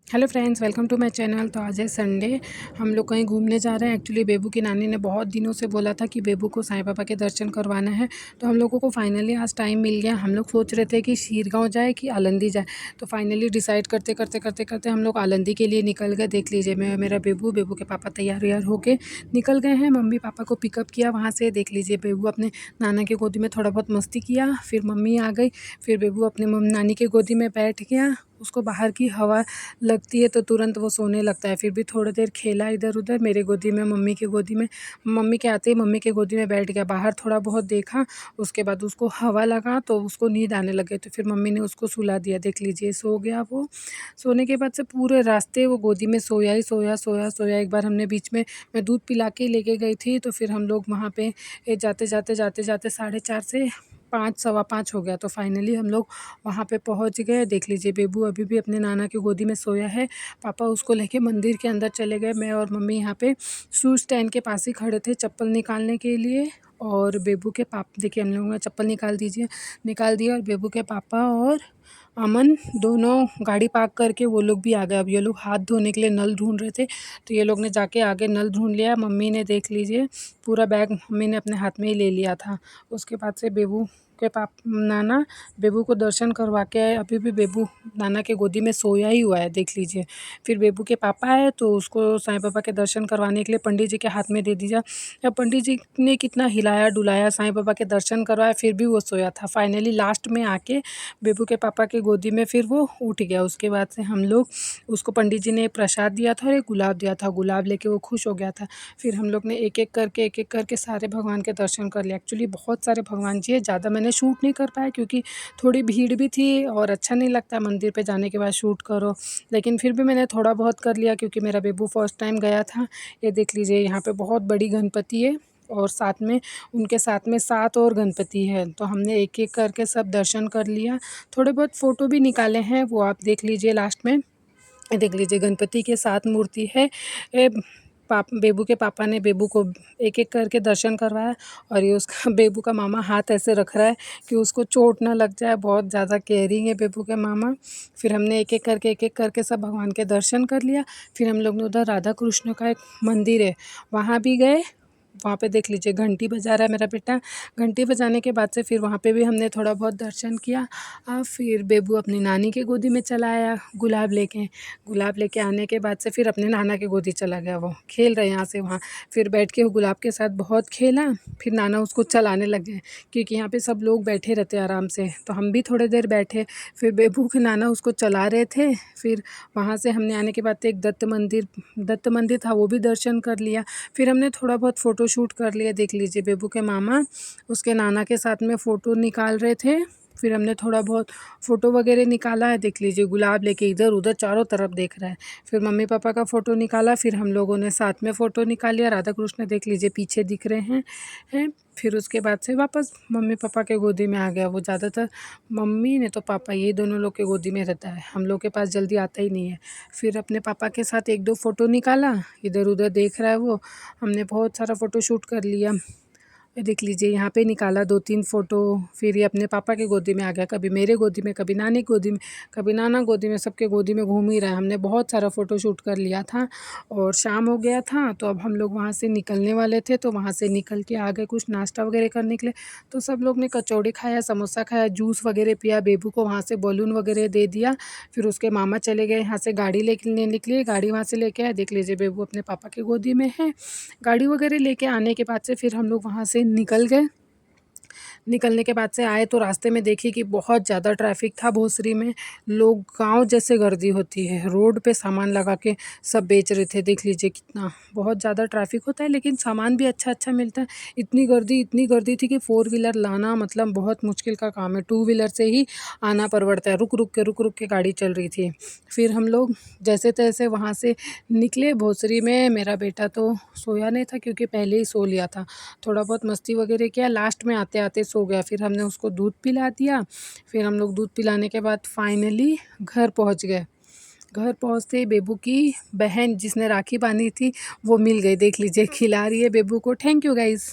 Hello friends, welcome to my channel. तो आज है संडे, हम लोग कहीं घूमने जा रहे हैं। एक्चुअली बेबू की नानी ने बहुत दिनों से बोला था कि बेबू को साईं बाबा के दर्शन करवाना है, तो हम लोगों को फाइनली आज टाइम मिल गया। हम लोग सोच रहे थे कि शीरगांव जाए कि आलंदी जाए, तो फाइनली डिसाइड करते करते करते करते हम लोग आलंदी के लिए निकल गए। देख लीजिए, मैं मेरा बेबू के पापा तैयार व्यार होके निकल गए हैं। मम्मी पापा को पिकअप किया वहाँ से। देख लीजिए, बेबू अपने नाना की गोदी में थोड़ा बहुत मस्ती किया, फिर मम्मी आ गई, फिर बेबू अपने नानी की गोदी में बैठ गया। उसको बाहर की हवा लगती है तो तुरंत वो सोने लगता है। फिर भी थोड़ी देर खेला इधर उधर मेरे गोदी में, मम्मी की गोदी में। मम्मी के आते ही मम्मी की गोदी में बैठ गया। बाहर थोड़ा बहुत देखा, उसके बाद उसको हवा लगा तो उसको नींद आने लगे, तो फिर मम्मी ने उसको सुला दिया। देख लीजिए, सो गया वो। सोने के बाद से पूरे रास्ते वो गोदी में सोया ही सोया सोया सोया। एक बार हमने बीच में, मैं दूध पिला के लेके गई थी, तो फिर हम लोग वहाँ पे जाते जाते जाते जाते 4:30 से 5 सवा 5 हो गया। तो फाइनली हम लोग वहाँ पे पहुँच गए। देख लीजिए, बेबू अभी भी अपने नाना की गोदी में सोया है। पापा उसको लेके मंदिर के अंदर चले गए। मैं और मम्मी यहाँ पे शूज़ स्टैंड के पास ही खड़े थे चप्पल निकालने के लिए। और बेबू के पापा, देखिए हम लोगों ने चप्पल निकाल दिया, और बेबू के पापा और अमन दोनों गाड़ी पार्क करके वो लोग भी आ गए। अब ये लोग हाथ धोने के लिए नल ढूंढ रहे थे, तो ये लोग ने जाके आगे नल ढूंढ लिया। मम्मी ने, देख लीजिए, पूरा बैग मम्मी ने अपने हाथ में ही ले लिया था। उसके बाद से बेबू के नाना बेबू को दर्शन करवा के आए। अभी भी बेबू नाना के गोदी में सोया ही हुआ है, देख लीजिए। फिर बेबू के पापा आए तो उसको साईं बाबा के दर्शन करवाने के लिए पंडित जी के हाथ में दे दिया। अब पंडित जी ने कितना हिलाया डुलाया, साईं बाबा के दर्शन करवाया, फिर भी वो सोया था। फाइनली लास्ट में आके बेबू के पापा के गोदी में फिर वो उठ गया। उसके बाद से हम लोग, उसको पंडित जी ने प्रसाद दिया था और एक गुलाब दिया था। गुलाब लेके वो खुश हो गया था। फिर हम लोग ने एक एक करके सारे भगवान के दर्शन कर लिया। एक्चुअली बहुत सारे भगवान जी है, ज़्यादा मैंने शूट नहीं कर पाया क्योंकि थोड़ी भीड़ भी थी और अच्छा नहीं लगता मंदिर पे जाने के बाद शूट करो। लेकिन फिर भी मैंने थोड़ा बहुत कर लिया क्योंकि मेरा बेबू फर्स्ट टाइम गया था। ये देख लीजिए, यहाँ पे बहुत बड़ी गणपति है और साथ में, उनके साथ में 7 और गणपति है। तो हमने एक एक करके सब दर्शन कर लिया। थोड़े बहुत फ़ोटो भी निकाले हैं, वो आप देख लीजिए लास्ट में। ये देख लीजिए, गणपति के साथ मूर्ति है। बेबू के पापा ने बेबू को एक एक करके दर्शन करवाया, और ये उसका बेबू का मामा हाथ ऐसे रख रहा है कि उसको चोट ना लग जाए। बहुत ज़्यादा केयरिंग है बेबू के मामा। फिर हमने एक एक करके सब भगवान के दर्शन कर लिया। फिर हम लोग ने उधर राधा कृष्ण का एक मंदिर है, वहाँ भी गए। वहाँ पे देख लीजिए, घंटी बजा रहा है मेरा बेटा। घंटी बजाने के बाद से फिर वहाँ पे भी हमने थोड़ा बहुत दर्शन किया। फिर बेबू अपनी नानी के गोदी में चला आया गुलाब लेके आने के बाद से फिर अपने नाना के गोदी चला गया। वो खेल रहे यहाँ से वहाँ, फिर बैठ के वो गुलाब के साथ बहुत खेला। फिर नाना उसको चलाने लग गए क्योंकि यहाँ पे सब लोग बैठे रहते आराम से, तो हम भी थोड़ी देर बैठे। फिर बेबू के नाना उसको चला रहे थे। फिर वहाँ से हमने आने के बाद एक दत्त मंदिर था, वो भी दर्शन कर लिया। फिर हमने थोड़ा बहुत फ़ोटो शूट कर लिया। देख लीजिए, बेबू के मामा उसके नाना के साथ में फ़ोटो निकाल रहे थे। फिर हमने थोड़ा बहुत फ़ोटो वगैरह निकाला है। देख लीजिए, गुलाब लेके इधर उधर चारों तरफ देख रहा है। फिर मम्मी पापा का फ़ोटो निकाला, फिर हम लोगों ने साथ में फ़ोटो निकाल लिया। राधा कृष्ण देख लीजिए पीछे दिख रहे हैं। फिर उसके बाद से वापस मम्मी पापा के गोदी में आ गया। वो ज़्यादातर मम्मी ने तो पापा, ये दोनों लोग के गोदी में रहता है, हम लोग के पास जल्दी आता ही नहीं है। फिर अपने पापा के साथ एक दो फ़ोटो निकाला, इधर उधर देख रहा है वो। हमने बहुत सारा फ़ोटो शूट कर लिया। ये देख लीजिए, यहाँ पे निकाला 2-3 फ़ोटो। फिर ये अपने पापा की गोदी में आ गया, कभी मेरे गोदी में, कभी नानी गोदी में, कभी नाना गोदी में, सबके गोदी में घूम ही रहा है। हमने बहुत सारा फ़ोटो शूट कर लिया था और शाम हो गया था, तो अब हम लोग वहाँ से निकलने वाले थे। तो वहाँ से निकल के आ गए कुछ नाश्ता वगैरह करने के लिए। तो सब लोग ने कचौड़ी खाया, समोसा खाया, जूस वगैरह पिया। बेबू को वहाँ से बलून वगैरह दे दिया। फिर उसके मामा चले गए यहाँ से गाड़ी लेने निकले, गाड़ी वहाँ से लेके आए। देख लीजिए, बेबू अपने पापा की गोदी में है। गाड़ी वगैरह लेके आने के बाद से फिर हम लोग वहाँ से निकल गए। निकलने के बाद से आए तो रास्ते में देखी कि बहुत ज़्यादा ट्रैफिक था भोसरी में। लोग गांव जैसे गर्दी होती है, रोड पे सामान लगा के सब बेच रहे थे। देख लीजिए कितना, बहुत ज़्यादा ट्रैफिक होता है लेकिन सामान भी अच्छा अच्छा मिलता है। इतनी गर्दी थी कि 4 व्हीलर लाना मतलब बहुत मुश्किल का काम है। 2 व्हीलर से ही आना पड़ता है। रुक रुक के गाड़ी चल रही थी। फिर हम लोग जैसे तैसे वहाँ से निकले भोसरी में। मेरा बेटा तो सोया नहीं था क्योंकि पहले ही सो लिया था। थोड़ा बहुत मस्ती वगैरह किया, लास्ट में आते आते सो गया। फिर हमने उसको दूध पिला दिया। फिर हम लोग दूध पिलाने के बाद फाइनली घर पहुंच गए। घर पहुंचते ही बेबू की बहन जिसने राखी बांधी थी वो मिल गई। देख लीजिए, खिला रही है बेबू को। Thank you guys.